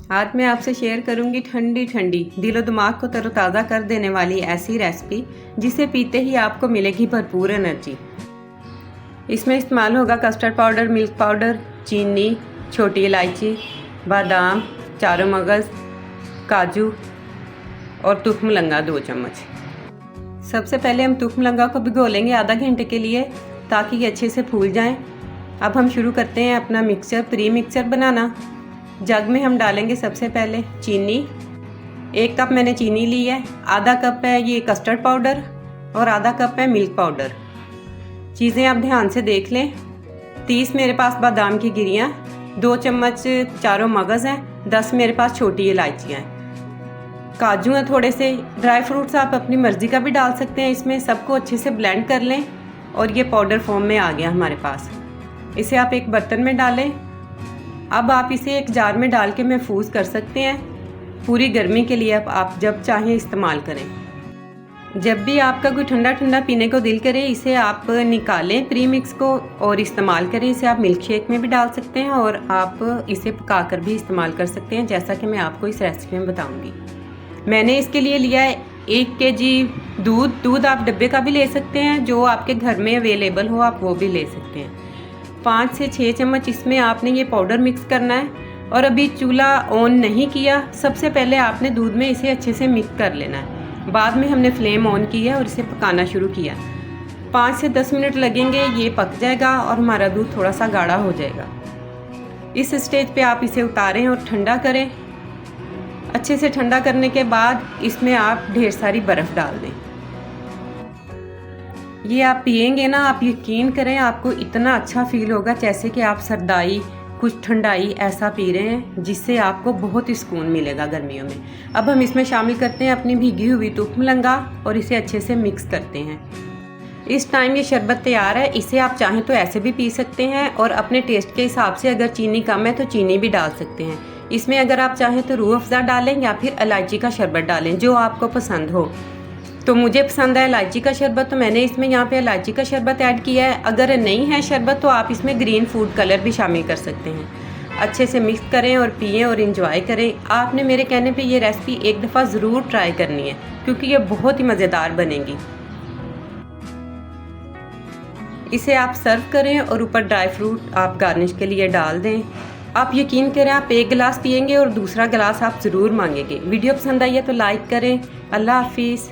आज मैं आपसे शेयर करूंगी ठंडी ठंडी दिलो दिमाग को तरोताज़ा कर देने वाली ऐसी रेसिपी जिसे पीते ही आपको मिलेगी भरपूर एनर्जी। इसमें इस्तेमाल होगा कस्टर्ड पाउडर, मिल्क पाउडर, चीनी, छोटी इलायची, बादाम, चारों मगज़, काजू और तुख मलंगा 2 चम्मच। सबसे पहले हम तुख मलंगा को भिगो लेंगे आधा घंटे के लिए ताकि ये अच्छे से फूल जाएं। अब हम शुरू करते हैं अपना मिक्सचर, प्री मिक्सचर बनाना। जग में हम डालेंगे सबसे पहले चीनी। 1 कप मैंने चीनी ली है, आधा कप है ये कस्टर्ड पाउडर और आधा कप है मिल्क पाउडर। चीज़ें आप ध्यान से देख लें। 30 मेरे पास बादाम की गिरियाँ, 2 चम्मच चारों मगज़ हैं, 10 मेरे पास छोटी इलायचियाँ हैं, काजू हैं थोड़े से। ड्राई फ्रूट्स आप अपनी मर्ज़ी का भी डाल सकते हैं। इसमें सबको अच्छे से ब्लेंड कर लें और ये पाउडर फॉर्म में आ गया हमारे पास। इसे आप एक बर्तन में डालें। अब आप इसे एक जार में डाल के महफूज कर सकते हैं पूरी गर्मी के लिए। अब आप जब चाहें इस्तेमाल करें। जब भी आपका कोई ठंडा ठंडा पीने को दिल करे इसे आप निकालें प्री मिक्स को और इस्तेमाल करें। इसे आप मिल्क शेक में भी डाल सकते हैं और आप इसे पकाकर भी इस्तेमाल कर सकते हैं, जैसा कि मैं आपको इस रेसिपी में बताऊंगी। मैंने इसके लिए लिया है 1 kg दूध आप डब्बे का भी ले सकते हैं, जो आपके घर में अवेलेबल हो आप वो भी ले सकते हैं। 5 से 6 चम्मच इसमें आपने ये पाउडर मिक्स करना है और अभी चूल्हा ऑन नहीं किया। सबसे पहले आपने दूध में इसे अच्छे से मिक्स कर लेना है। बाद में हमने फ्लेम ऑन की है और इसे पकाना शुरू किया। 5 से 10 मिनट लगेंगे, ये पक जाएगा और हमारा दूध थोड़ा सा गाढ़ा हो जाएगा। इस स्टेज पे आप इसे उतारें और ठंडा करें। अच्छे से ठंडा करने के बाद इसमें आप ढेर सारी बर्फ़ डाल दें। ये आप पिएंगे ना, आप यकीन करें आपको इतना अच्छा फील होगा जैसे कि आप सरदाई कुछ ठंडाई ऐसा पी रहे हैं, जिससे आपको बहुत ही सुकून मिलेगा गर्मियों में। अब हम इसमें शामिल करते हैं अपनी भीगी हुई तुख मलंगा और इसे अच्छे से मिक्स करते हैं। इस टाइम ये शरबत तैयार है। इसे आप चाहें तो ऐसे भी पी सकते हैं और अपने टेस्ट के हिसाब से अगर चीनी कम है तो चीनी भी डाल सकते हैं। इसमें अगर आप चाहें तो रूह अफ़ज़ा डालें या फिर इलायची का शरबत डालें, जो आपको पसंद हो। तो मुझे पसंद है इलायची का शरबत, तो मैंने इसमें यहाँ पे इलायची का शरबत ऐड किया है। अगर नहीं है शरबत तो आप इसमें ग्रीन फूड कलर भी शामिल कर सकते हैं। अच्छे से मिक्स करें और पिएं और इंजॉय करें। आपने मेरे कहने पे ये रेसिपी एक दफ़ा ज़रूर ट्राई करनी है क्योंकि ये बहुत ही मज़ेदार बनेगी। इसे आप सर्व करें और ऊपर ड्राई फ्रूट आप गार्निश के लिए डाल दें। आप यकीन करें आप 1 गिलास पिएंगे और दूसरा गिलास आप ज़रूर मांगेंगे। वीडियो पसंद आई है तो लाइक करें। अल्लाह हाफिज़।